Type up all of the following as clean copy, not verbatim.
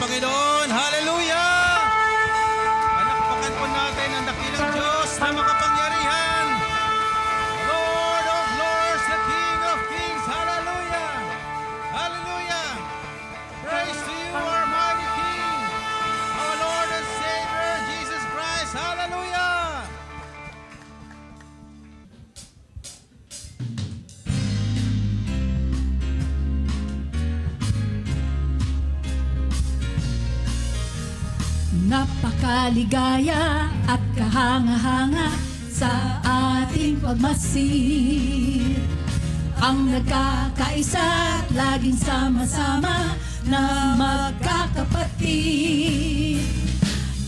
Panginoon. Hallelujah! Palakpakan po natin ang dakilang Diyos na makapangyarihan. Lord of Lords, the King of Kings. Hallelujah! Hallelujah! Praise to you, our mighty King, our Lord and Savior, Jesus Christ. Hallelujah! Napakaligaya at kahanga-hanga sa ating pagmasid. Ang nagkakaisa at laging sama-sama na magkakapatid.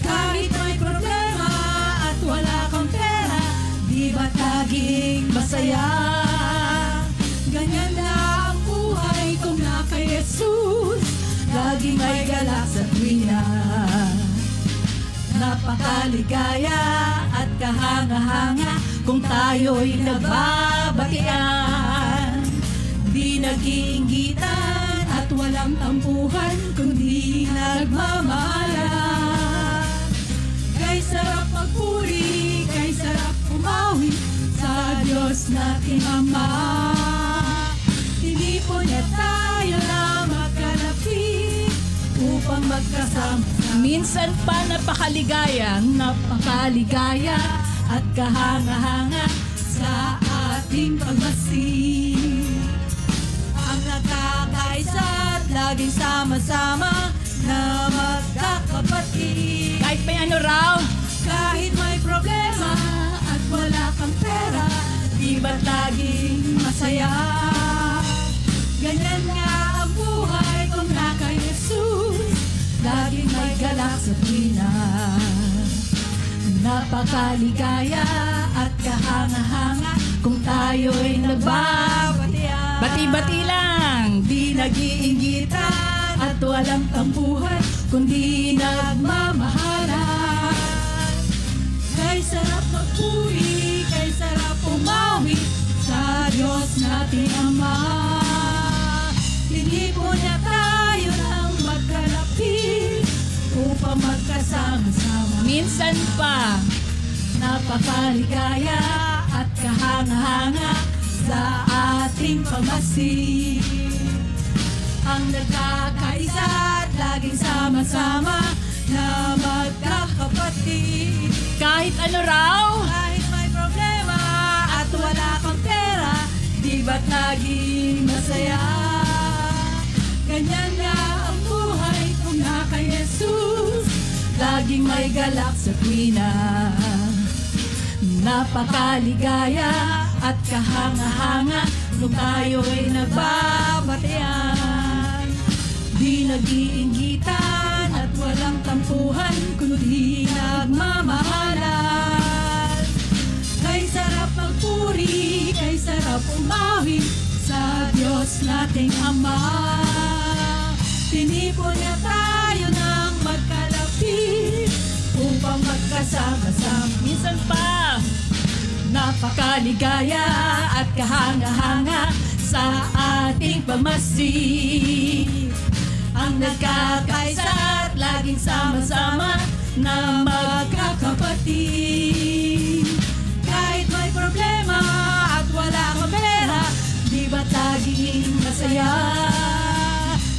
Kahit may problema at wala kang pera, di ba't laging masaya? Ganyan na ang buhay kung na kay Jesus, laging may galak sa tuwina. Napakaligaya at kahanga-hanga kung tayo'y nagbabatian. Di nag-iinggitan at walang tampuhan, kundi nagmamahalan. Kay sarap magpuri, kay sarap umawi sa Diyos nating Ama. Tinipon niya tayo na magkalapit upang magkasama. Minsan pa napakaligaya at kahanga-hanga sa ating pagmasid. Ang nagkakaisa at laging sama-sama na magkakapatid. Kahit may ano raw, kahit may problema at wala kang pera, di ba't laging masaya? Ganyan nga ang buhay kung na kay Jesus, laging may galak sa tuwina. Napakaligaya at kahanga-hanga kung tayo'y nagbabatian. Bati-bati lang, di nag-iinggitan at walang tampuhan, kundi nagmamahalan. Kay sarap magpuri, kay sarap umawi sa Diyos nating Ama. Tinipon niya tayo ng magkalapit upang magkasama-sama. Minsan pa, napakaligaya at kahanga-hanga sa ating pagmasid. Ang nagkakaisa at laging sama-sama na magkakapatid. Kahit ano raw, kahit may problema at wala kang pera, di ba't naging masaya? Ganyan nga ang buhay kung na kay Jesus, laging may galak sa tuwina. Napakaligaya at kahanga-hanga kung tayo'y nagbabatian. Di nag-iinggitan at walang tampuhan, kundi nagmamahalan. Kay sarap magpuri, kay sarap umawi sa Diyos nating Ama. Tinipon niya tayo ng magkalapit upang magkasama-sama. Minsan pa, napakaligaya at kahanga-hanga sa ating pagmasid. Ang nagkakaisa at laging sama-sama na magkakapatid. Kahit may problema at wala kang pera, di ba't laging masaya?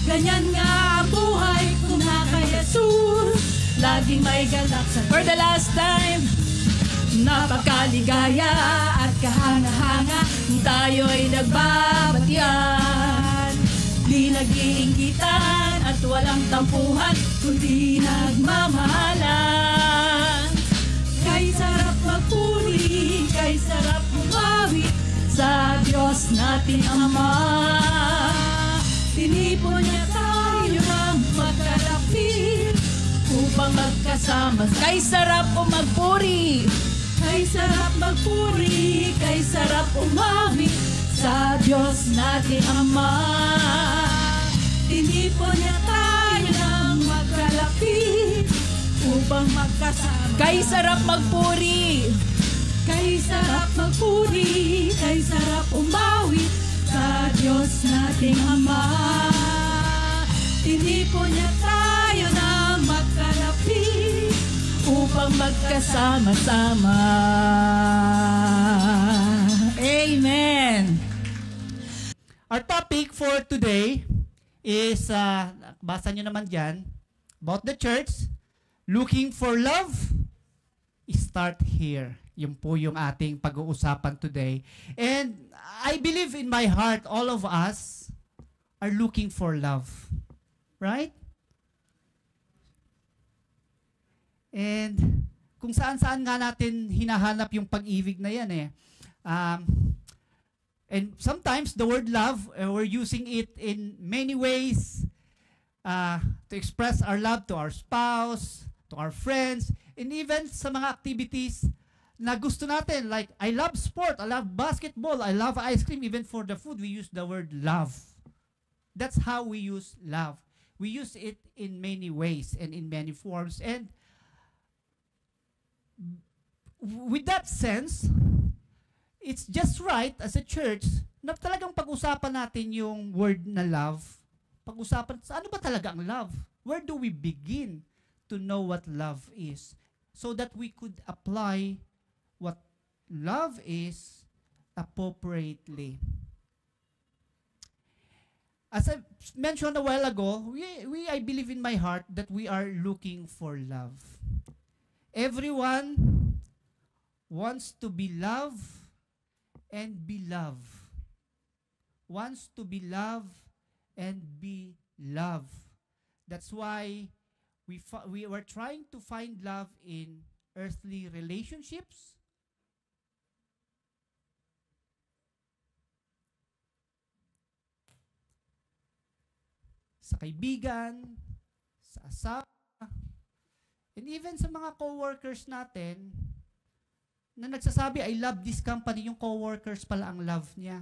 Ganyan nga ang buhay kung na kay Jesus, laging may galak sa... For the last time, napakaligaya at kahanga-hanga kung tayo'y nagbabatian. Di nag-iinggitan at walang tampuhan, kundi nagmamahalan. Kay sarap magpuri, kay sarap umawi sa Diyos nating Ama. Tinipon niya tayo ng magkalapit upang magkasama. Kay sarap magpuri, kay sarap magpuri, kay sarap umawi sa Diyos nating Ama. Tinipon niya tayo ng magkalapit upang magkasama. Kay sarap magpuri, kay sarap magpuri, kay sarap umawi sa Diyos nating Ama. Tinipon niya tayo magkasama-sama. Amen. Our topic for today is, basa nyo naman dyan, about the church, looking for love, start here. Yun po yung ating pag-uusapan today. And I believe in my heart, all of us are looking for love. Right? And kung saan-saan nga natin hinahanap yung pag-ibig na yan eh. And sometimes the word love, we're using it in many ways to express our love to our spouse, to our friends, and even sa mga activities na gusto natin. Like, I love sport, I love basketball, I love ice cream. Even for the food, we use the word love. That's how we use love. We use it in many ways and in many forms. And with that sense, it's just right as a church na talagang pag-usapan natin yung word na love. Pag-usapan, ano ba talaga ang love? Where do we begin to know what love is? So that we could apply what love is appropriately. As I mentioned a while ago, I believe in my heart that we are looking for love. Everyone wants to be loved and be loved. Wants to be loved and be loved. That's why we were trying to find love in earthly relationships, sa kaibigan, sa asawa, and even sa mga co-workers natin na nagsasabi, I love this company, yung co-workers pala ang love niya.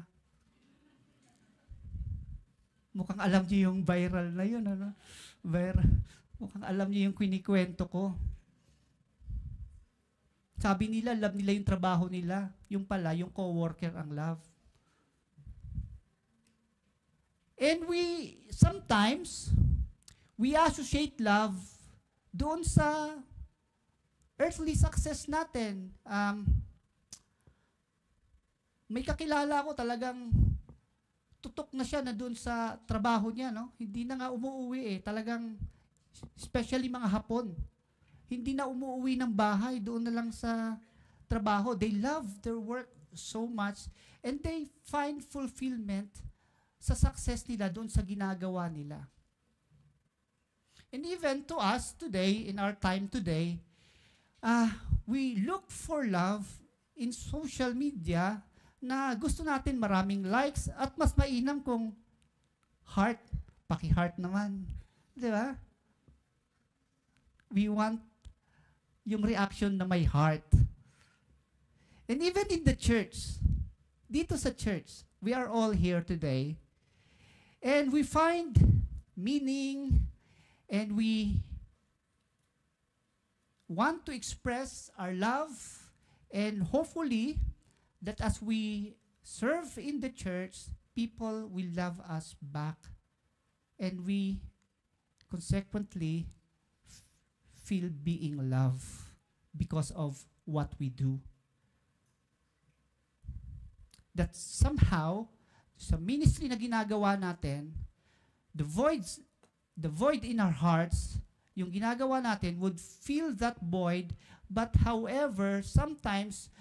Mukhang alam niyo yung viral na yun, ano? Mukhang alam niyo yung kwento ko. Sabi nila, love nila yung trabaho nila. Yung pala, yung co-worker ang love. And sometimes, we associate love doon sa earthly success natin. May kakilala ko talagang tutok na siya na doon sa trabaho niya, no? Hindi na nga umuuwi eh. Talagang, especially mga Hapon, hindi na umuuwi ng bahay, doon na lang sa trabaho. They love their work so much and they find fulfillment sa success nila doon sa ginagawa nila. And even to us today, in our time today, we look for love in social media na gusto natin maraming likes at mas mainam kung heart, paki-heart naman. Di ba? We want yung reaction na may heart. And even in the church, dito sa church, we are all here today, and we find meaning, and we want to express our love, and hopefully, that as we serve in the church, people will love us back, and we consequently feel being loved because of what we do. That somehow, sa ministry na ginagawa natin, the void in our hearts, yung ginagawa natin would fill that void, but however, sometimes,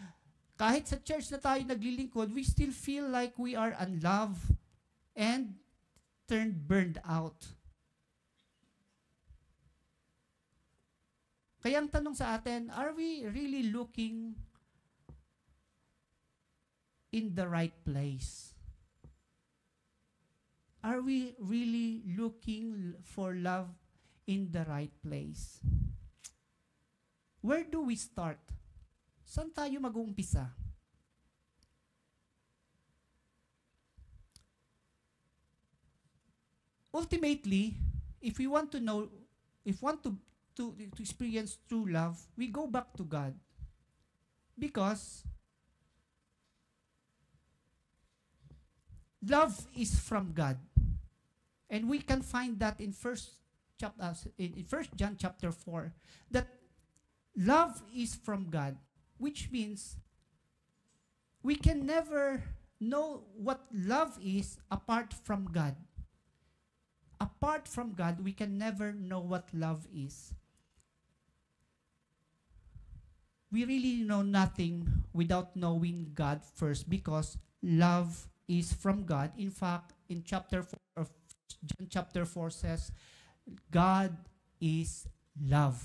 kahit sa church na tayo naglilingkod, we still feel like we are unloved and burned out. Kaya ang tanong sa atin, are we really looking in the right place? Are we really looking for love in the right place? Where do we start? Saan tayo mag-uumpisa? Ultimately, if we want to know, if we want to experience true love, we go back to God. Because love is from God. And we can find that in 1 John chapter 4, that love is from God, which means we can never know what love is apart from God. Apart from God, we can never know what love is. We really know nothing without knowing God first, because love is from God. In fact, in chapter 4 of John chapter 4 says, God is love.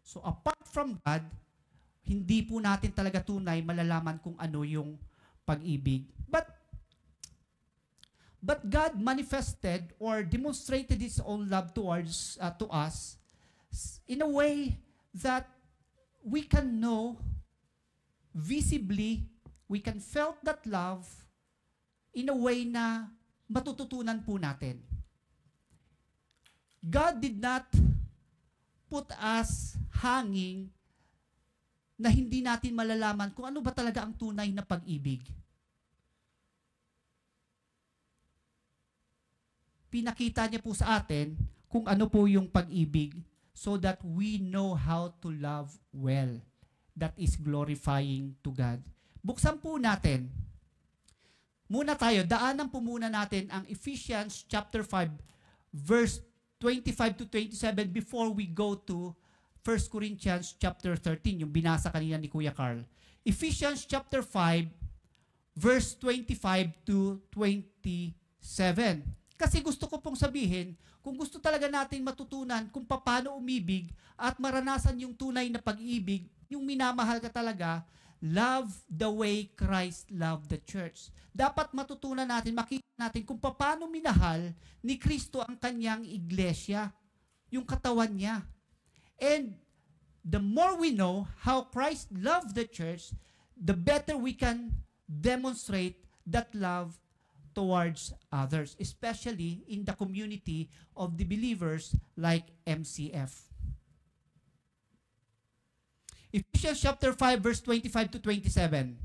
So apart from God, hindi po natin talaga tunay malalaman kung ano yung pag-ibig. But God manifested or demonstrated His own love towards to us in a way that we can know visibly, we can felt that love in a way na matututunan po natin. God did not put us hanging na hindi natin malalaman kung ano ba talaga ang tunay na pag-ibig. Pinakita niya po sa atin kung ano po yung pag-ibig so that we know how to love well. That is glorifying to God. Buksan po natin. Muna tayo, daanan po muna natin ang Ephesians chapter 5 verse 25 to 27 before we go to 1 Corinthians chapter 13, yung binasa kanina ni Kuya Carl. Ephesians chapter 5 verse 25 to 27. Kasi gusto ko pong sabihin, kung gusto talaga natin matutunan kung paano umibig at maranasan yung tunay na pag-ibig, yung minamahal ka talaga, love the way Christ loved the church. Dapat matutunan natin, makita natin kung paano minahal ni Kristo ang kanyang iglesia, yung katawan niya. And the more we know how Christ loved the church, the better we can demonstrate that love towards others, especially in the community of the believers like MCF. Ephesians chapter 5 verse 25 to 27.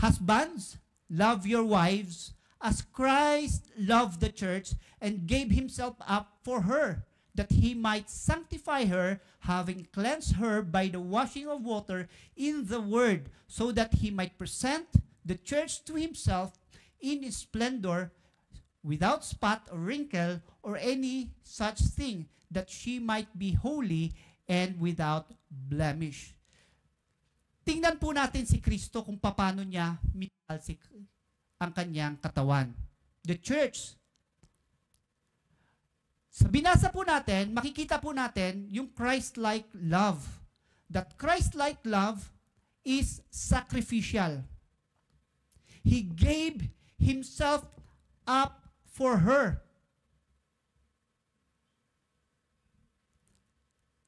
Husbands, love your wives as Christ loved the church and gave himself up for her, that he might sanctify her, having cleansed her by the washing of water in the word, so that he might present the church to himself in its splendor, without spot or wrinkle or any such thing, that she might be holy and without blemish. Tingnan po natin si Kristo kung paano niya minahal ang kanyang katawan, the church. Sa binasa po natin, makikita po natin yung Christ-like love. That Christ-like love is sacrificial. He gave himself up for her.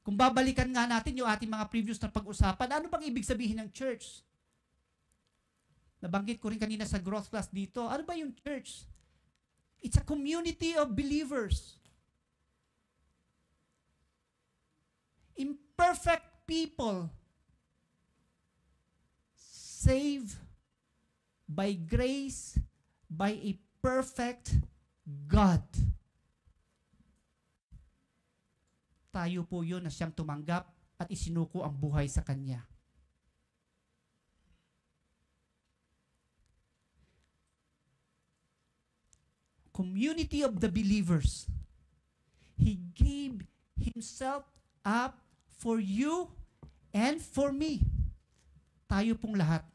Kung babalikan nga natin yung ating mga previous na pag-usapan, ano bang ibig sabihin ng church? Nabanggit ko rin kanina sa growth class dito. Ano ba yung church? It's a community of believers. Imperfect people saved by grace by a perfect God. Tayo po yun na siyang tumanggap at isinuko ang buhay sa Kanya. Community of the believers. He gave himself up for you and for me. Tayo pong lahat.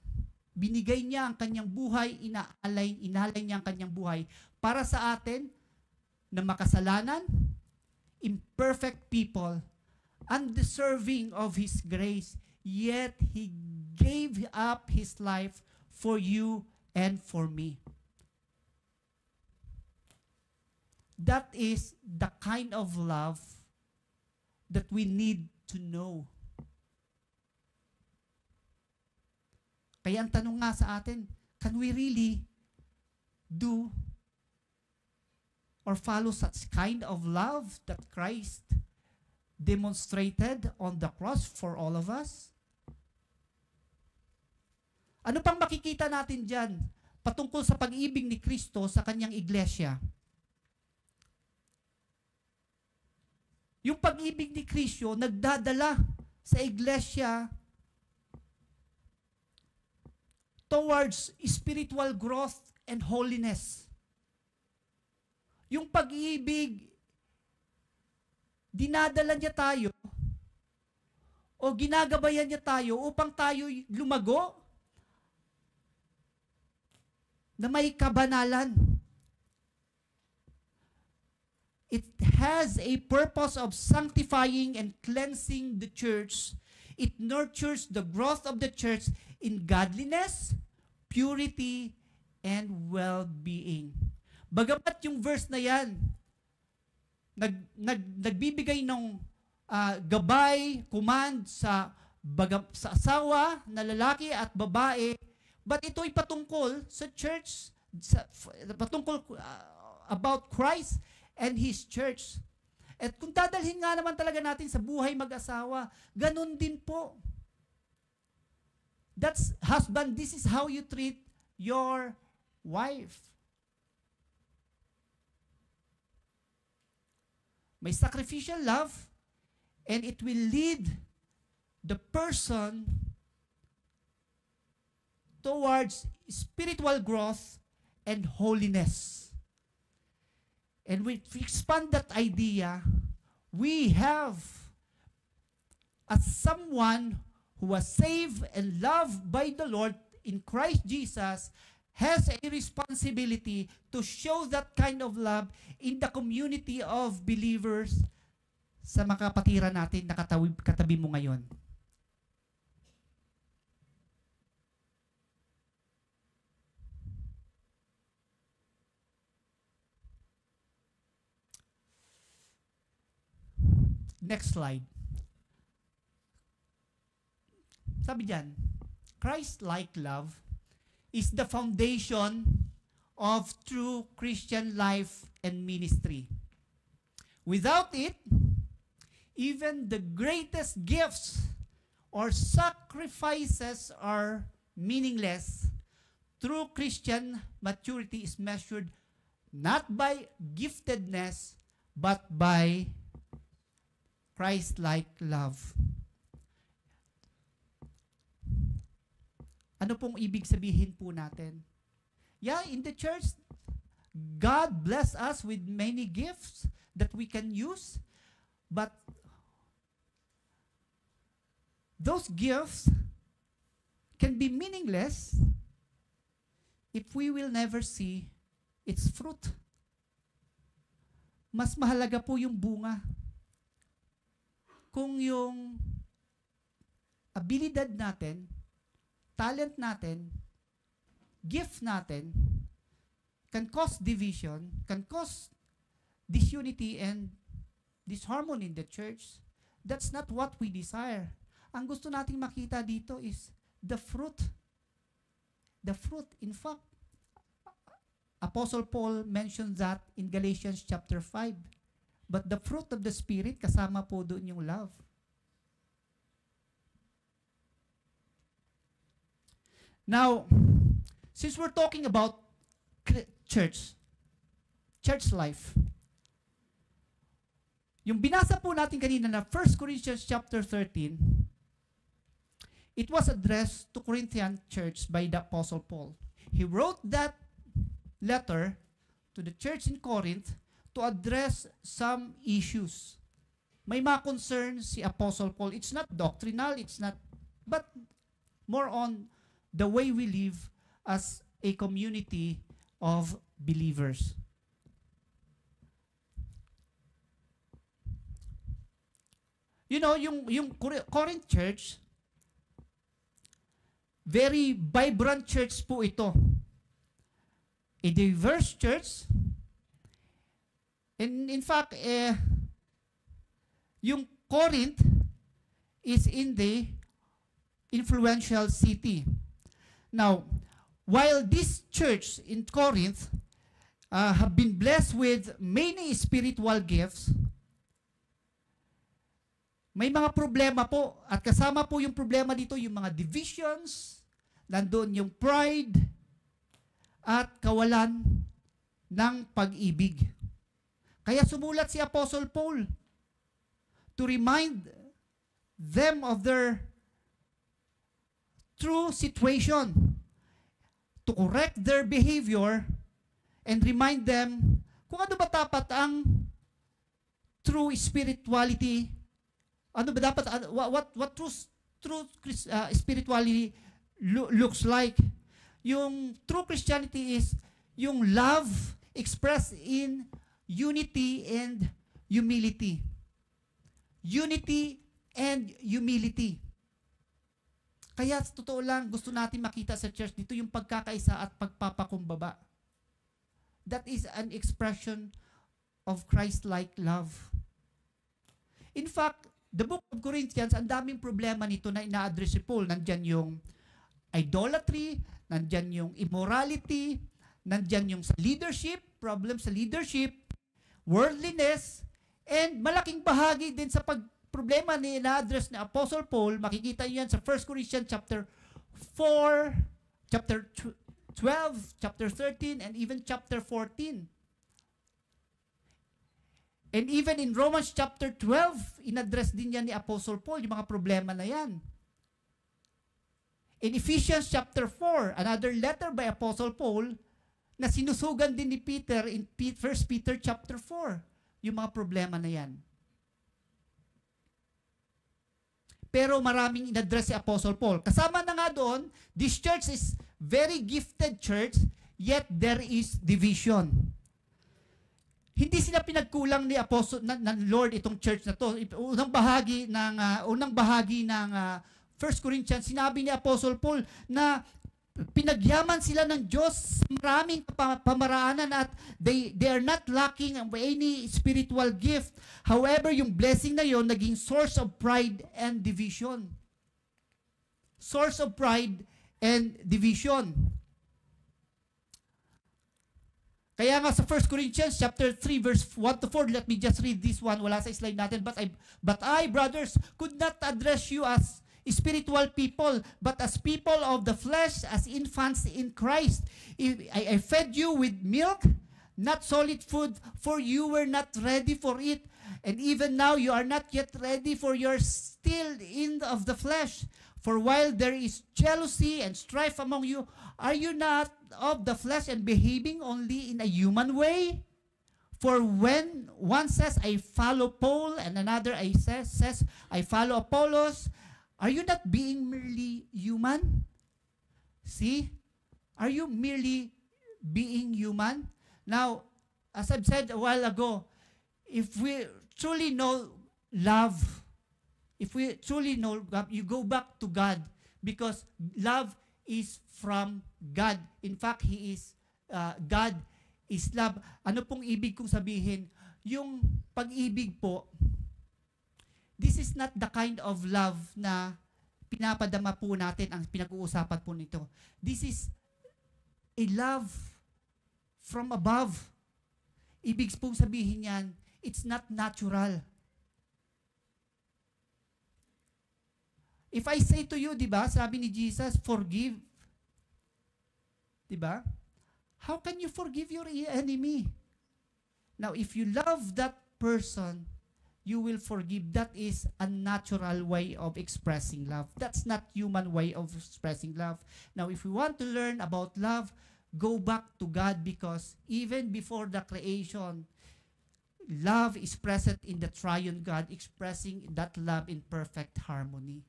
Binigay niya ang kanyang buhay, inalay niya ang kanyang buhay para sa atin na makasalanan, imperfect people, undeserving of His grace, yet He gave up His life for you and for me. That is the kind of love that we need to know. Kaya ang tanong nga sa atin, can we really do or follow such kind of love that Christ demonstrated on the cross for all of us? Ano pang makikita natin dyan patungkol sa pag-ibig ni Kristo sa kanyang iglesia? Yung pag-ibig ni Kristo nagdadala sa iglesia towards spiritual growth and holiness. Yung pag-ibig, dinadala niya tayo o ginagabayan niya tayo upang tayo lumago na may kabanalan. It has a purpose of sanctifying and cleansing the church. It nurtures the growth of the church in godliness, purity, and well-being. Bagamat yung verse na yan, nagbibigay ng gabay, command sa asawa na lalaki at babae, but ito'y patungkol sa church, patungkol about Christ and His church. At kung dadalhin nga naman talaga natin sa buhay mag-asawa, ganun din po. That's, husband, this is how you treat your wife. May sacrificial love, and it will lead the person towards spiritual growth and holiness. And we expand that idea, we have as someone who was saved and loved by the Lord in Christ Jesus has a responsibility to show that kind of love in the community of believers sa mga kapatiran natin na katabi mo ngayon. Next slide. Sabi diyan, Christ-like love is the foundation of true Christian life and ministry. Without it, even the greatest gifts or sacrifices are meaningless. True Christian maturity is measured not by giftedness, but by Christ-like love. Ano pong ibig sabihin po natin? Yeah, in the church, God bless us with many gifts that we can use, but those gifts can be meaningless if we will never see its fruit. Mas mahalaga po yung bunga. Kung yung abilidad natin, talent natin, gift natin, can cause division, can cause disunity and disharmony in the church, that's not what we desire. Ang gusto nating makita dito is the fruit. The fruit. In fact, Apostle Paul mentioned that in Galatians chapter 5. But the fruit of the Spirit, kasama po doon yung love. Now, since we're talking about church life, yung binasa po natin kanina na 1 Corinthians chapter 13, it was addressed to Corinthian church by the Apostle Paul. He wrote that letter to the church in Corinth to address some issues. May mga concerns si Apostle Paul. It's not doctrinal, but more on the way we live as a community of believers. You know, yung Corinth church, very vibrant church po ito. A diverse church. And in fact, yung Corinth is in the influential city. Now, while this church in Corinth have been blessed with many spiritual gifts, may mga problema po. At kasama po yung problema dito, yung mga divisions, nandoon yung pride, at kawalan ng pag-ibig. Kaya sumulat si Apostle Paul to remind them of their true situation, to correct their behavior, and remind them kung ano ba dapat ang true spirituality, ano ba dapat, what true spirituality looks like. Yung true Christianity is yung love expressed in unity and humility. Unity and humility. Kaya sa totoo lang, gusto natin makita sa church dito yung pagkakaisa at pagpapakumbaba. That is an expression of Christ-like love. In fact, the book of Corinthians, ang daming problema nito na ina-address si Paul. Nandyan yung idolatry, nandyan yung immorality, nandyan yung sa leadership, problem sa leadership, worldliness, and malaking bahagi din sa problema ni ina-address ni Apostle Paul. Makikita niyo yan sa 1 Corinthians chapter 4, chapter 12, chapter 13, and even chapter 14. And even in Romans chapter 12, in-address din yan ni Apostle Paul, yung mga problema na yan. In Ephesians chapter 4, another letter by Apostle Paul, na sinusugan din ni Peter in 1 Peter chapter 4, yung mga problema na yan. Pero maraming in-address si Apostle Paul. Kasama na nga doon, this church is very gifted church, yet there is division. Hindi sila pinagkulang ni Apostle ng Lord itong church na to. Unang bahagi ng 1 Corinthians, sinabi ni Apostle Paul na pinagyaman sila ng Diyos sa maraming pamaraanan at they are not lacking any spiritual gift. However, yung blessing na yon naging source of pride and division. Source of pride and division. Kaya nga sa 1 Corinthians chapter 3 verse 1 to 4, let me just read this one. Wala sa slide natin. But I, brothers, could not address you as spiritual people, but as people of the flesh, as infants in Christ. I fed you with milk, not solid food, for you were not ready for it. And even now you are not yet ready, for you are still in of the flesh. For while there is jealousy and strife among you, are you not of the flesh and behaving only in a human way? For when one says, I follow Paul, and another says, I follow Apollos, are you not being merely human? See? Are you merely being human? Now, as I've said a while ago, if we truly know love, if we truly know God, you go back to God, because love is from God. In fact, God is love. Ano pong ibig kong sabihin? Yung pag-ibig po, this is not the kind of love na pinapadama po natin ang pinag-uusapan po nito. This is a love from above. Ibig pong sabihin yan, it's not natural. If I say to you, di ba, sabi ni Jesus, forgive. Di ba? How can you forgive your enemy? Now, if you love that person, you will forgive. That is a natural way of expressing love. That's not human way of expressing love. Now, if we want to learn about love, go back to God, because even before the creation, love is present in the triune God, expressing that love in perfect harmony.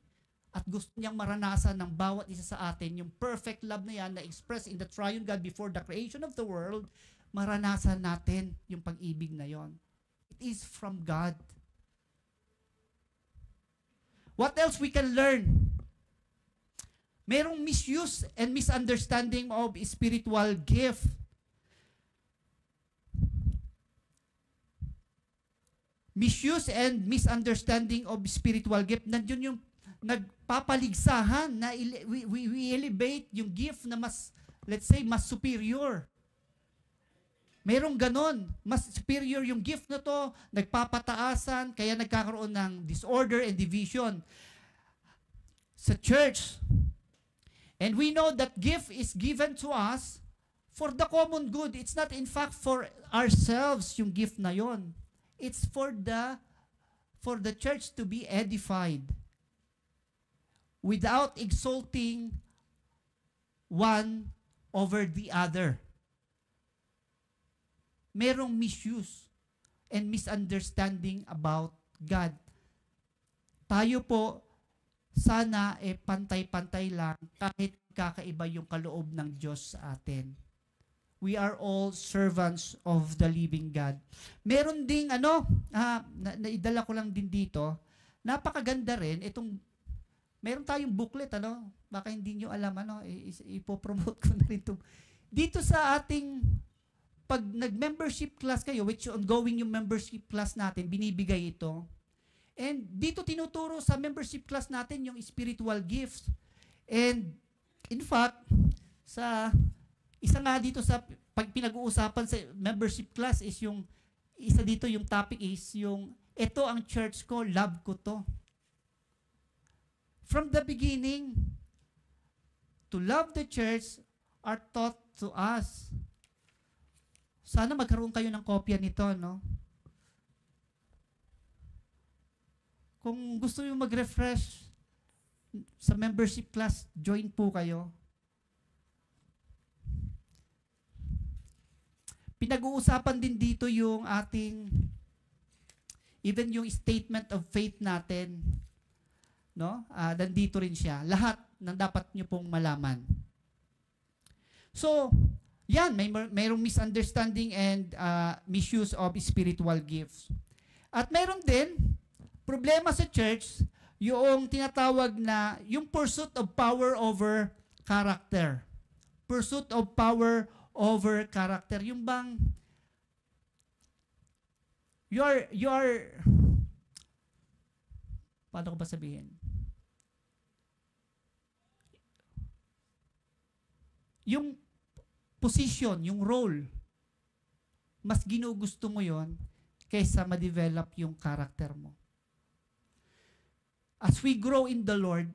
At gusto niyang maranasan ng bawat isa sa atin, yung perfect love na yan na expressed in the triune God before the creation of the world, maranasan natin yung pag-ibig na yon. It is from God. What else we can learn? Merong misuse and misunderstanding of spiritual gift. Misuse and misunderstanding of spiritual gift. Nandiyon yung nagpapaligsahan na we elevate yung gift na mas, let's say, mas superior. Merong ganon, mas superior yung gift na to, nagpapataasan, kaya nagkakaroon ng disorder and division sa church. And we know that gift is given to us for the common good. It's not in fact for ourselves yung gift na yon. It's for the church to be edified. without exalting one over the other. Merong misuse and misunderstanding about God. Tayo po, sana pantay-pantay lang kahit kakaiba yung kaloob ng Diyos sa atin. We are all servants of the living God. Meron ding naidala ko lang din dito, napakaganda rin, meron tayong booklet, baka hindi nyo alam, ipopromote ko na rin ito. Dito sa ating, pag nag-membership class kayo, which ongoing yung membership class natin, binibigay ito. And dito tinuturo sa membership class natin yung spiritual gifts. And in fact, isa nga dito sa pag pinag-uusapan sa membership class is isa dito yung topic is ito ang church ko, love ko to. From the beginning, to love the church are taught to us. Sana magkaroon kayo ng kopya nito, no? Kung gusto niyo mag-refresh sa membership class, join po kayo. Pinag-uusapan din dito yung even yung statement of faith natin, no? Nandito rin siya. Lahat ng dapat nyo pong malaman. So, yan, mayroong misunderstanding and misuse of spiritual gifts. At mayroon din, problema sa church, yung tinatawag na, yung pursuit of power over character. Pursuit of power over character. Yung bang, paano ko ba sabihin? Yung position, yung role, mas ginugusto mo yon kaysa ma-develop yung character mo. As we grow in the Lord,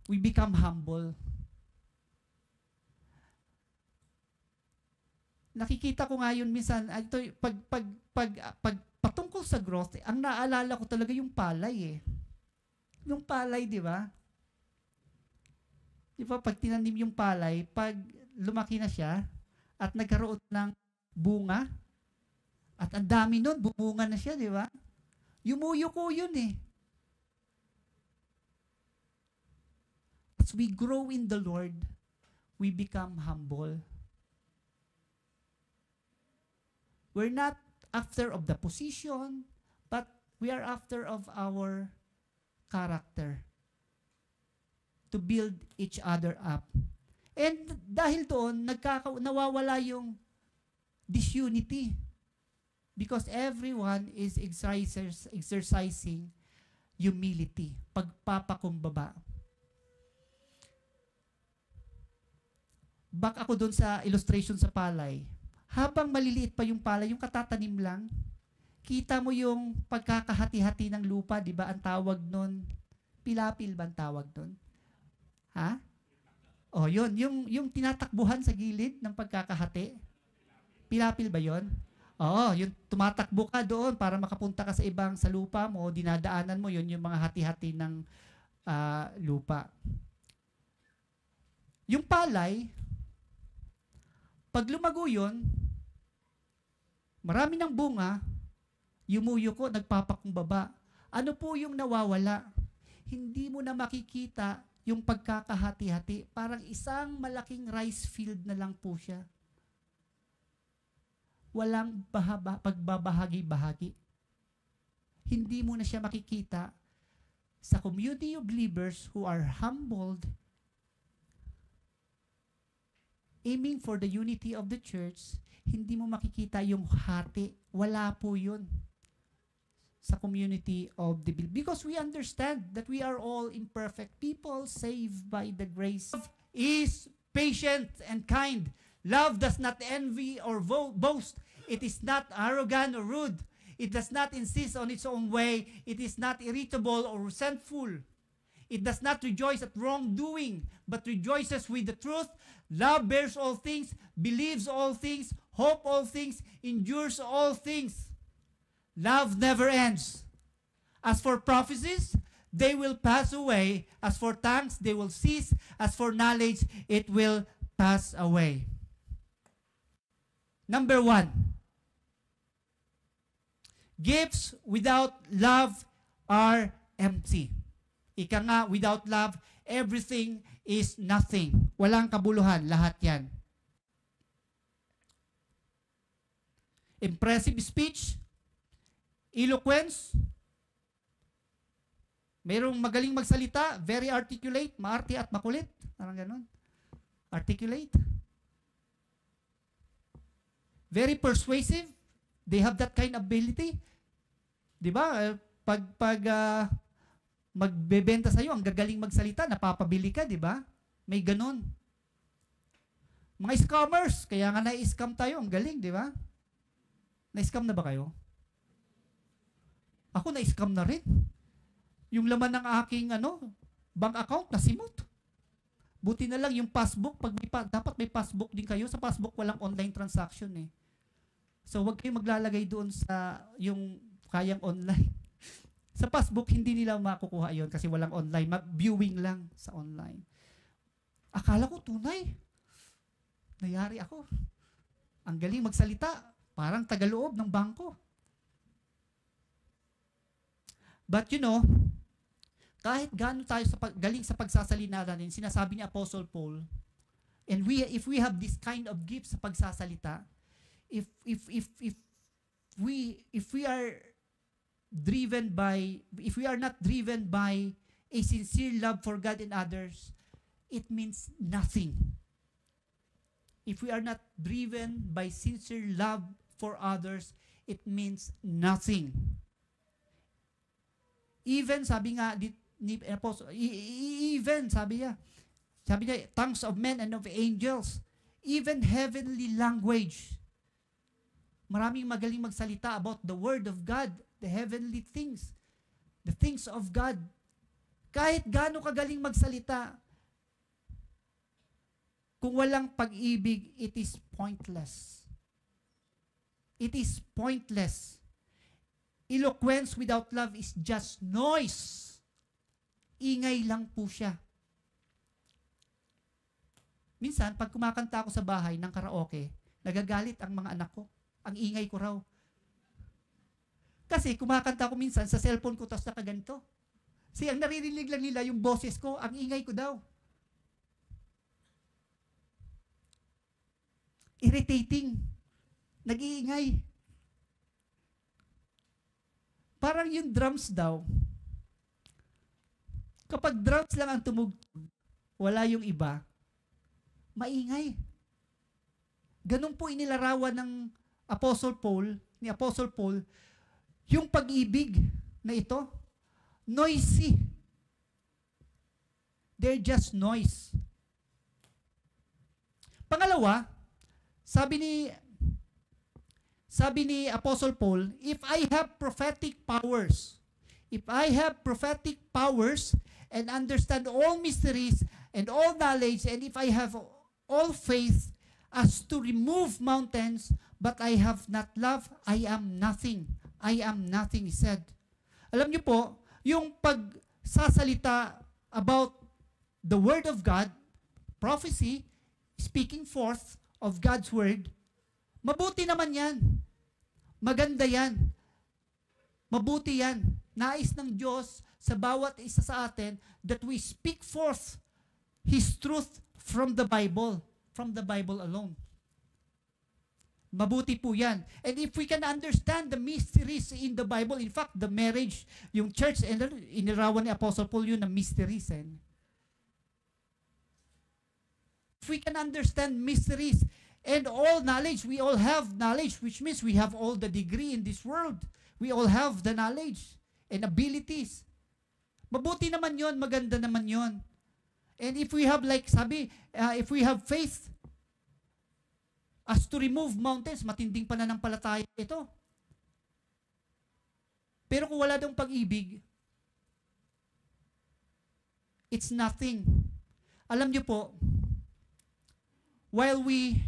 we become humble. Nakikita ko nga yun minsan, ito, pag patungkol sa growth, ang naalala ko talaga yung palay eh. Yung palay, di ba? Di ba, pag tinanim yung palay, pag lumaki na siya, at nagkaroon ng bunga, at ang dami nun, bumunga na siya, di ba? Yumuyo ko yun eh. As we grow in the Lord, we become humble. We're not after of the position, but we are after of our character to build each other up. And dahil doon, nawawala yung disunity. Because everyone is exercising humility, pagpapakumbaba. Back ako doon sa illustration sa palay. Habang maliliit pa yung palay, yung katatanim lang, kita mo yung pagkakahati-hati ng lupa, di ba? Ang tawag nun, pilapil ba ang tawag nun? Ha? Oh, yun. Yung tinatakbuhan sa gilid ng pagkakahati. Pilapil ba yun? Oo, yung tumatakbo ka doon para makapunta ka sa lupa mo, dinadaanan mo yun, yung mga hati-hati ng lupa. Yung palay, pag lumago yun, marami ng bunga, yumuyo ko, nagpapakumbaba. Ano po yung nawawala? Hindi mo na makikita yung pagkakahati-hati. Parang isang malaking rice field na lang po siya. Walang pagbabahagi-bahagi. Hindi mo na siya makikita sa community of believers who are humbled, aiming for the unity of the church. Hindi mo makikita yung hati. Wala po yun sa community of the believers. Because we understand that we are all imperfect people saved by the grace. Love is patient and kind. Love does not envy or boast. It is not arrogant or rude. It does not insist on its own way. It is not irritable or resentful. It does not rejoice at wrongdoing, but rejoices with the truth. Love bears all things, believes all things, hope all things, endures all things. Love never ends. As for prophecies, they will pass away. As for tongues, they will cease. As for knowledge, it will pass away. Number 1. Gifts without love are empty. Ika nga, without love, everything is nothing. Walang kabuluhan, lahat yan. Impressive speech, eloquence, mayroong magaling magsalita, very articulate, maarte at makulit. Parang ganon. Articulate. Very persuasive. They have that kind of ability. Di ba? Pag magbebenta sa'yo, ang gagaling magsalita, napapabili ka, di ba? May ganon. Mga scammers, kaya nga na-scam tayo, ang galing, di ba? Na-scam na ba kayo? Ako na-scam na rin. Yung laman ng aking bank account nasimot. Buti na lang yung passbook, dapat may passbook din kayo. Sa passbook walang online transaction eh. So wag kayong maglalagay doon sa yung kayang online. Sa passbook hindi nila makukuha yon kasi walang online, viewing lang sa online. Akala ko tunay. Nayari ako. Ang galing magsalita, parang tagaloob ng bangko. But kahit gaano tayo galing sa pagsasalita natin, sinasabi ni Apostle Paul, and if we have this kind of gift sa pagsasalita, if we are not driven by a sincere love for God and others, it means nothing. If we are not driven by sincere love for others, it means nothing. Even sabi nga ni Apostle, sabi niya, tongues of men and of angels, even heavenly language. Maraming magaling magsalita about the Word of God, the heavenly things, the things of God. Kahit gaano kagaling magsalita, kung walang pag-ibig, it is pointless. It is pointless. Eloquence without love is just noise. Ingay lang po siya. Minsan, pag kumakanta ako sa bahay ng karaoke, nagagalit ang mga anak ko. Ang ingay ko raw. Kasi kumakanta ko minsan sa cellphone ko, tapos nakaganto. Kasi ang naririnig lang nila yung boses ko, ang ingay ko daw. Irritating. Nag-iingay. Parang yung drums daw, kapag drums lang ang tumugtog, wala yung iba, maingay. Ganun po inilarawan ng ni Apostle Paul, yung pag-ibig na ito, noisy. They're just noise. Pangalawa, sabi ni Apostle Paul, if I have prophetic powers and understand all mysteries and all knowledge, and if I have all faith as to remove mountains, but I have not love, I am nothing. I am nothing, he said. Alam niyo po, yung pagsasalita about the Word of God, prophecy, speaking forth of God's Word, mabuti naman yan. Maganda yan. Mabuti yan. Nais ng Diyos sa bawat isa sa atin that we speak forth His truth from the Bible alone. Mabuti po yan. And if we can understand the mysteries in the Bible, in fact, the marriage, yung church, inirawan ni Apostle Paul yun na mysteries. If we can understand mysteries and all knowledge, we all have knowledge, which means we have all the degree in this world. We all have the knowledge and abilities. Mabuti naman yon, maganda naman yon. And if we have, like sabi, if we have faith, as to remove mountains, matinding pananampalataya ito. Pero kung wala daw pag-ibig, it's nothing. Alam niyo po, while we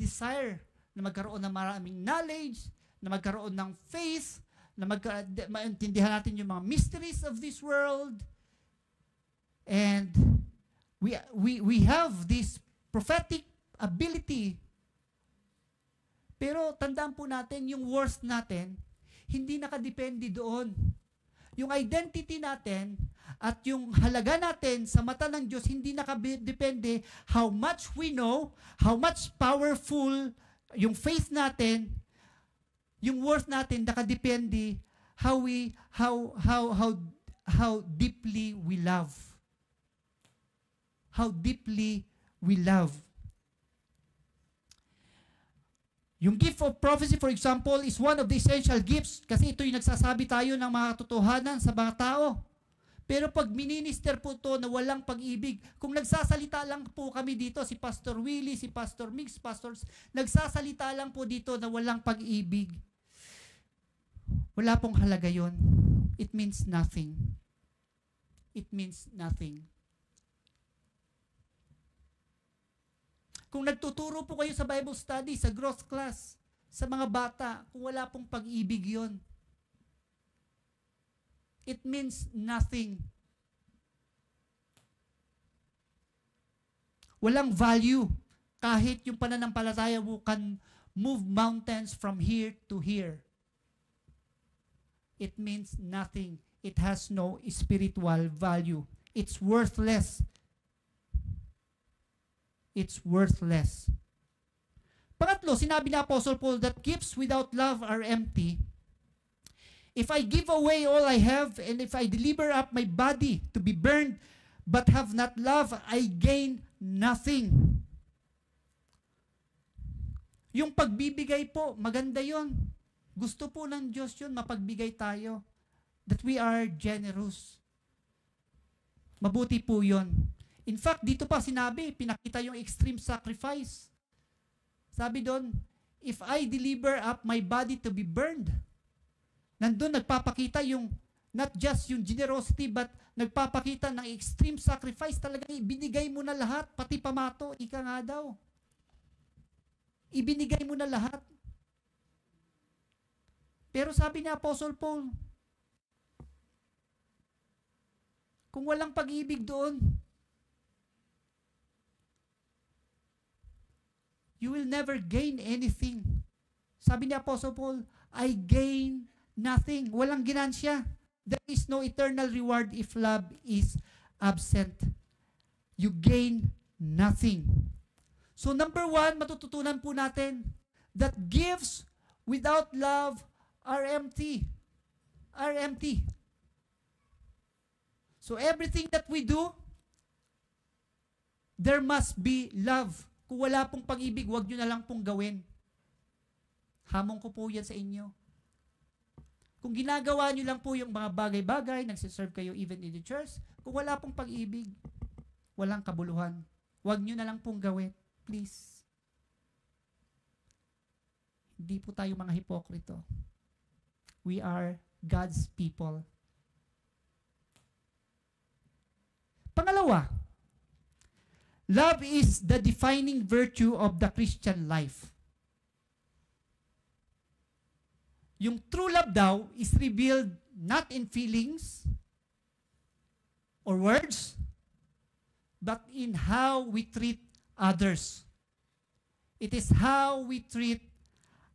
desire na magkaroon ng maraming knowledge, na magkaroon ng faith, na maintindihan natin yung mga mysteries of this world. And we have this prophetic ability. Pero tandaan po natin, yung worth natin, hindi nakadepende doon. Yung identity natin at yung halaga natin sa mata ng Diyos, hindi nakadepende how much we know, how much powerful yung faith natin, yung worth natin nakadepende how deeply we love. How deeply we love. Yung gift of prophecy, for example, is one of the essential gifts kasi ito yung nagsasabi tayo ng mga katotohanan sa mga tao. Pero pag minister po ito na walang pag-ibig, kung nagsasalita lang po kami dito, si Pastor Willie, si Pastor Mix, pastors, nagsasalita lang po dito na walang pag-ibig, wala pong halaga yon. It means nothing. It means nothing. Kung nagtuturo po kayo sa Bible study, sa growth class, sa mga bata, kung wala pong pag-ibig yon, it means nothing. Walang value. Kahit yung pananampalataya mo can move mountains from here to here. It means nothing. It has no spiritual value. It's worthless. It's worthless. Pangatlo, sinabi ni Apostle Paul that gifts without love are empty. If I give away all I have, and if I deliver up my body to be burned, but have not love, I gain nothing. Yung pagbibigay po, maganda yon. Gusto po ng Diyos yun, mapagbigay tayo. That we are generous. Mabuti po yon. In fact, dito pa sinabi, pinakita yung extreme sacrifice. Sabi doon, if I deliver up my body to be burned, nandun nagpapakita yung, not just yung generosity, but nagpapakita ng extreme sacrifice. Talagang ibinigay mo na lahat, pati pamato, ika nga daw. Ibinigay mo na lahat. Pero sabi ni Apostle Paul, kung walang pag-ibig doon, you will never gain anything. Sabi ni Apostle Paul, I gain nothing. Walang ginansya. There is no eternal reward if love is absent. You gain nothing. So number one, matututunan po natin that gifts without love are empty. Are empty. So everything that we do, there must be love. Kung wala pong pag-ibig, huwag nyo na lang pong gawin. Hamon ko po yan sa inyo. Kung ginagawa nyo lang po yung mga bagay-bagay, nagsiserve kayo even in the church, kung wala pong pag-ibig, walang kabuluhan. Huwag nyo na lang pong gawin. Please. Hindi po tayo mga hipokrito. We are God's people. Pangalawa, love is the defining virtue of the Christian life. Yung true love daw is revealed not in feelings or words, but in how we treat others. It is how we treat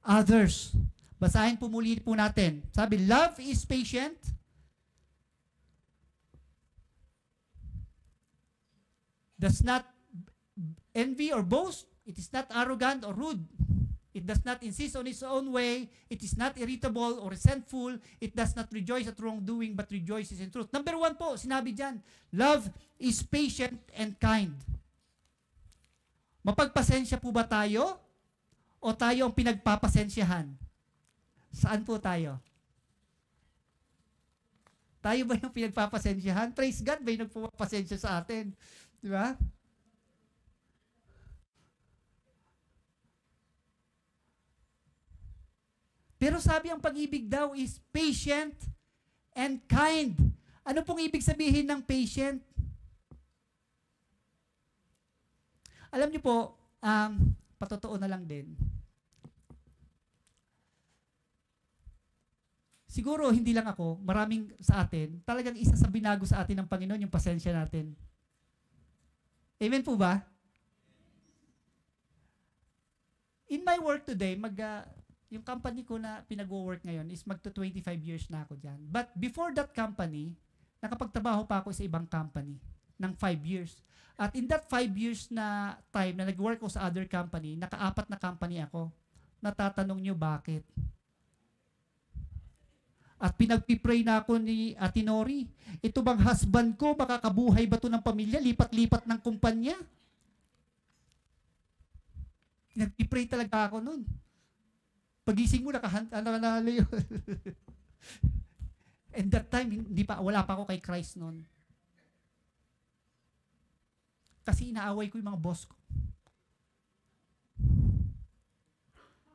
others. Basahin po muli po natin. Sabi, love is patient, does not envy or boast. It is not arrogant or rude. It does not insist on its own way. It is not irritable or resentful. It does not rejoice at wrongdoing, but rejoices in truth. Number one po, sinabi dyan, love is patient and kind. Mapagpasensya po ba tayo? O tayo ang pinagpapasensyahan? Saan po tayo? Tayo ba yung pinagpapasensyahan? Praise God, ba yung nagpapasensya sa atin? Di ba? Pero sabi ang pag-ibig daw is patient and kind. Ano pong ibig sabihin ng patient? Alam niyo po, patotoo na lang din. siguro hindi lang ako, maraming sa atin, talagang isa sa binago sa atin ng Panginoon yung pasensya natin. Amen po ba? In my work today, yung company ko na pinag-work ngayon is magto 25 years na ako dyan. But before that company, nakapagtrabaho pa ako sa ibang company ng 5 years. At in that 5 years na time na nag-work ko sa other company, naka-4 na company ako. Natatanong nyo bakit? At pinagpipray na ako ni Ate Nori, ito bang husband ko, makakabuhay ba to ng pamilya, lipat-lipat ng kumpanya? Pinagpipray talaga ako nun. Pagising mo, nakahalo yun. And that time, wala pa ako kay Christ nun. Kasi inaaway ko yung mga boss ko.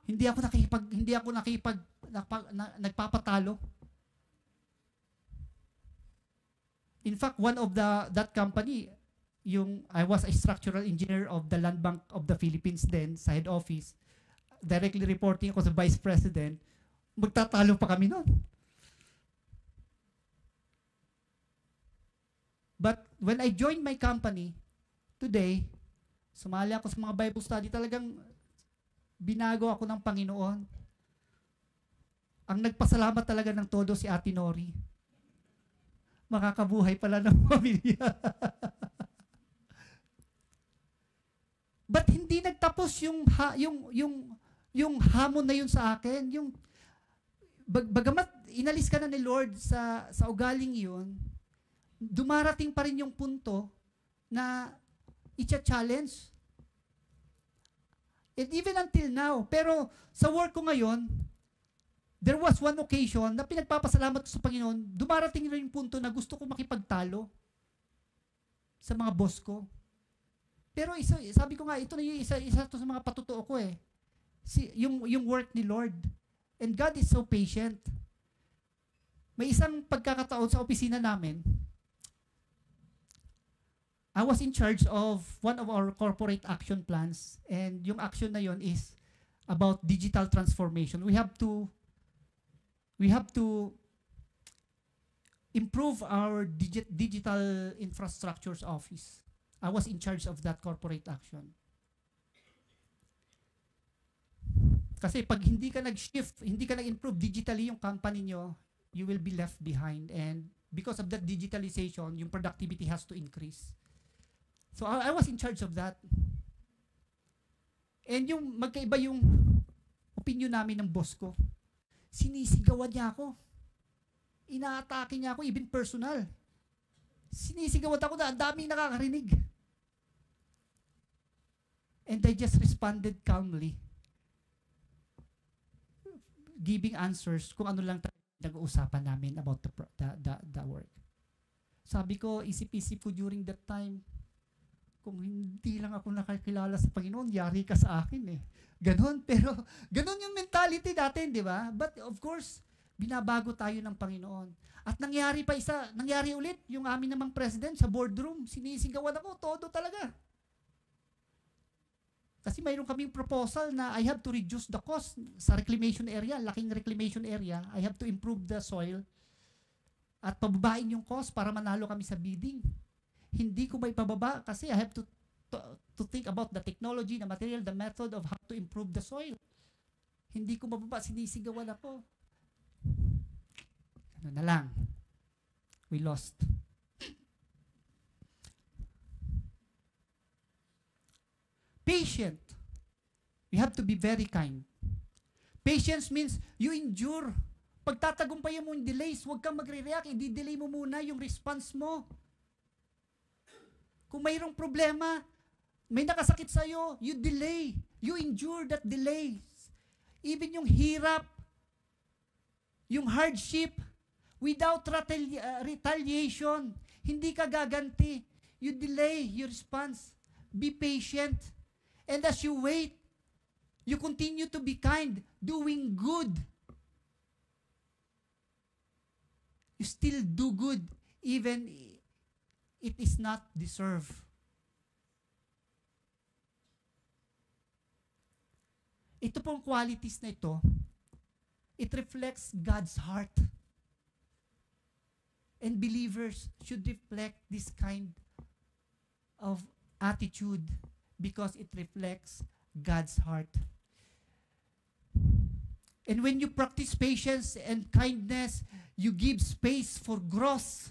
Hindi ako nagpapatalo. In fact, one of that company, I was a structural engineer of the Land Bank of the Philippines then, sa head office, directly reporting ako sa Vice President, magtatalo pa kami noon. But when I joined my company, today, sumali ako sa mga Bible study, talagang binago ako ng Panginoon. Ang nagpasalamat talaga ng todo si Ate Nori. Makakabuhay pala ng pamilya. But hindi nagtapos yung hamon na yun sa akin. Bagamat inalis ka na ni Lord sa ugaling yun, dumarating pa rin yung punto na i-challenge. And even until now, pero sa work ko ngayon, there was one occasion na pinagpapasalamat ko sa Panginoon, dumarating rin yung punto na gusto ko makipagtalo sa mga boss ko. Pero sabi ko nga, ito na yung isa to sa mga patutuo ko eh. Yung work ni Lord. And God is so patient. May isang pagkakataon sa opisina namin, I was in charge of one of our corporate action plans, and yung action na yon is about digital transformation. We have to improve our digital infrastructures office. I was in charge of that corporate action. Kasi pag hindi ka nag-shift, hindi ka nag-improve digitally yung company nyo, you will be left behind. And because of that digitalization, yung productivity has to increase. So I was in charge of that. And yung magkaiba yung opinion namin ng boss ko. Sinisigawan niya ako. Inaatake niya ako, even personal. Sinisigawan ako na ang daming nakakarinig. And I just responded calmly, giving answers kung ano lang nag-uusapan namin about the work. Sabi ko, isip-isip ko during that time, kung hindi lang ako nakakilala sa Panginoon, yari ka sa akin eh. Ganon, pero ganon yung mentality natin, di ba? But of course, binabago tayo ng Panginoon. At nangyari ulit, yung amin namang president sa boardroom, sinisigawan ako, todo talaga. Kasi mayroon kaming proposal na I have to reduce the cost sa reclamation area, laking reclamation area. I have to improve the soil at pababain yung cost para manalo kami sa bidding. Hindi ko may pababa kasi I have to think about the technology, the material, the method of how to improve the soil. Hindi ko mababa, sinisigawan ako. Ano na lang. We lost. Patient. You have to be very kind. Patience means you endure. Pagtatagumpayan mo yung delays, huwag kang magre-react, i-delay mo muna yung response mo. Kung mayroong problema, may nakasakit sa'yo, you delay. You endure that delay. Even yung hirap, yung hardship, without retaliation, hindi ka gaganti. You delay your response. Be patient. And as you wait, you continue to be kind, doing good. You still do good, even it is not deserved. Ito pong qualities na ito It reflects God's heart. And believers should reflect this kind of attitude because it reflects God's heart. And when you practice patience and kindness, you give space for growth.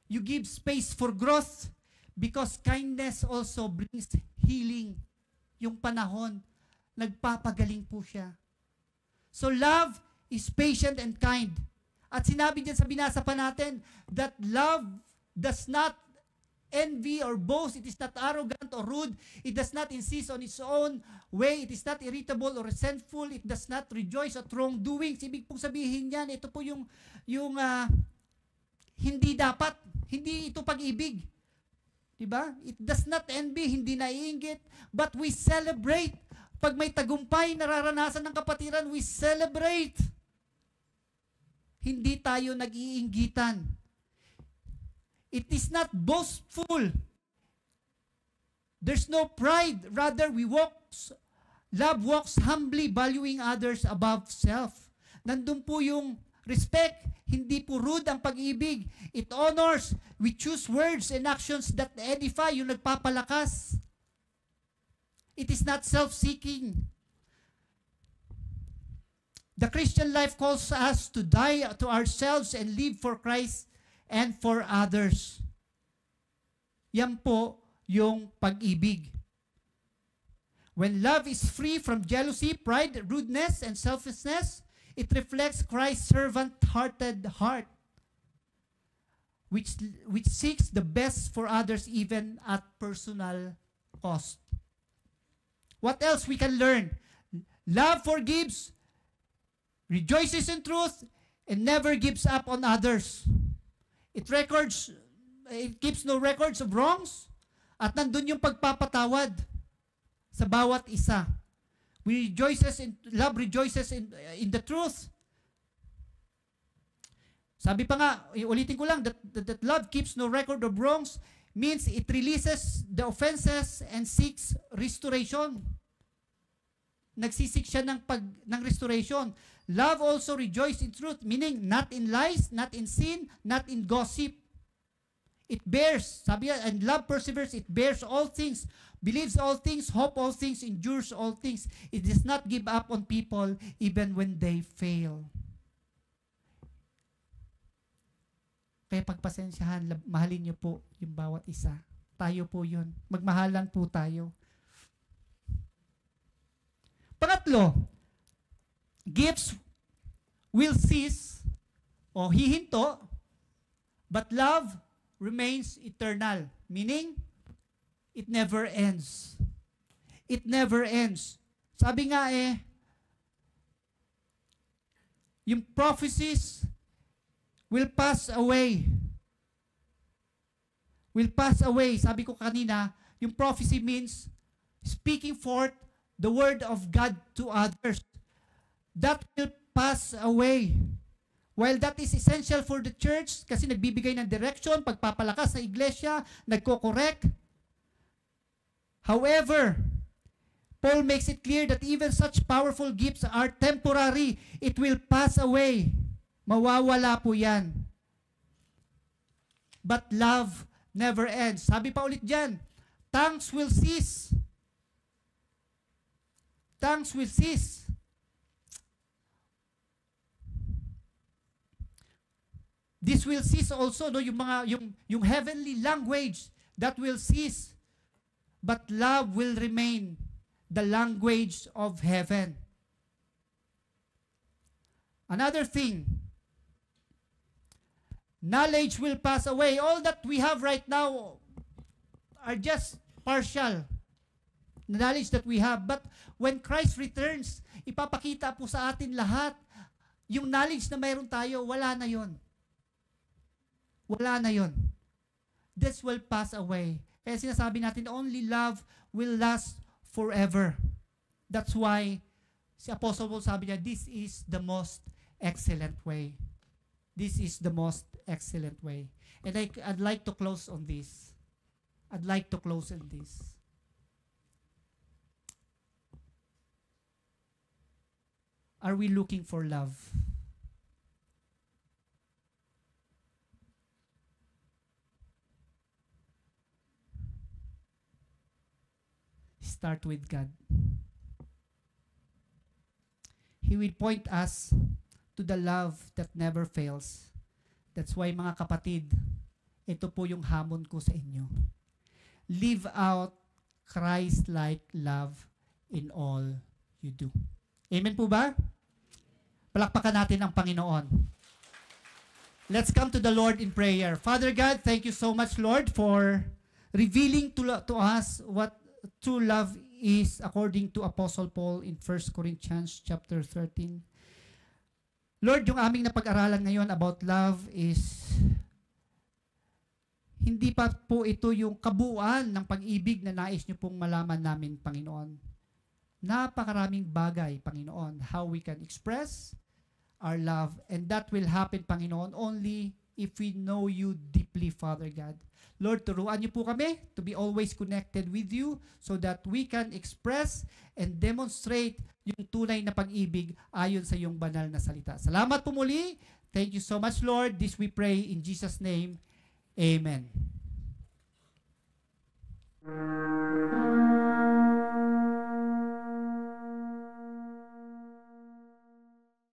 You give space for growth because kindness also brings healing. Yung panahon, nagpapagaling po siya. So love is patient and kind. At sinabi diyan sa binasa pa natin that love does not envy or boast. It is not arrogant or rude. It does not insist on its own way. It is not irritable or resentful. It does not rejoice at wrongdoings. Ibig pong sabihin yan, ito po yung hindi dapat. Hindi ito pag-ibig. Diba? It does not envy, hindi naiinggit, but we celebrate. Pag may tagumpay nararanasan ng kapatiran, we celebrate. Hindi tayo nag-iinggitan. It is not boastful. There's no pride. Rather, love walks humbly, valuing others above self. Nandun po yung respect, hindi po rude ang pag-ibig. It honors. We choose words and actions that edify, yung nagpapalakas. It is not self-seeking. The Christian life calls us to die to ourselves and live for Christ and for others. Yan po yung pag-ibig. When love is free from jealousy, pride, rudeness, and selfishness, it reflects Christ's servant-hearted heart, which seeks the best for others even at personal cost. What else we can learn? Love forgives, rejoices in truth, and never gives up on others. It keeps no records of wrongs, at nandun yung pagpapatawad sa bawat isa. Love rejoices in the truth. Sabi pa nga, ulitin ko lang, that love keeps no record of wrongs means it releases the offenses and seeks restoration. Nagsisik siya ng restoration. Love also rejoices in truth, meaning not in lies, not in sin, not in gossip. It bears, sabi niya, and love perseveres, it bears all things, believes all things, hope all things, endures all things. It does not give up on people even when they fail. Kaya pagpasensyahan, mahalin niyo po yung bawat isa. Tayo po yun. Magmahalan po tayo. Pangatlo, gifts will cease o hihinto, but love remains eternal. Meaning, it never ends. It never ends. Sabi nga yung prophecies will pass away. Will pass away. Sabi ko kanina, yung prophecy means speaking forth the word of God to others. That will pass away. While that is essential for the church, kasi nagbibigay ng direction, pagpapalakas sa iglesia, nagko-correct. However, Paul makes it clear that even such powerful gifts are temporary. It will pass away. Mawawala po yan. But love never ends. Sabi pa ulit dyan, tongues will cease. Tongues will cease. This will cease also, no, yung heavenly language that will cease. But love will remain the language of heaven. Another thing, knowledge will pass away. All that we have right now are just partial knowledge that we have. But when Christ returns, ipapakita po sa atin lahat, yung knowledge na mayroon tayo, wala na yon. Wala na yon. This will pass away. Kaya sinasabi natin, only love will last forever. That's why si Apostle Paul sabi niya, this is the most excellent way. This is the most excellent way. And I'd like to close on this. I'd like to close on this. are we looking for love? Start with God. He will point us to the love that never fails. That's why mga kapatid, ito po yung hamon ko sa inyo. Live out Christ-like love in all you do. Amen po ba? Palakpakan natin ang Panginoon. Let's come to the Lord in prayer. Father God, thank you so much, Lord, for revealing to us what true love is according to Apostle Paul in 1 Corinthians chapter 13. Lord, yung aming napag-aralan ngayon about love is hindi pa po ito yung kabuuan ng pag-ibig na nais niyo pong malaman namin, Panginoon. Napakaraming bagay, Panginoon, how we can express our love, and that will happen, Panginoon, only if we know you deeply, Father God. Lord, turuan niyo po kami to be always connected with you so that we can express and demonstrate yung tunay na pag-ibig ayon sa iyong banal na salita. Salamat po muli. Thank you so much, Lord. This we pray in Jesus' name. Amen.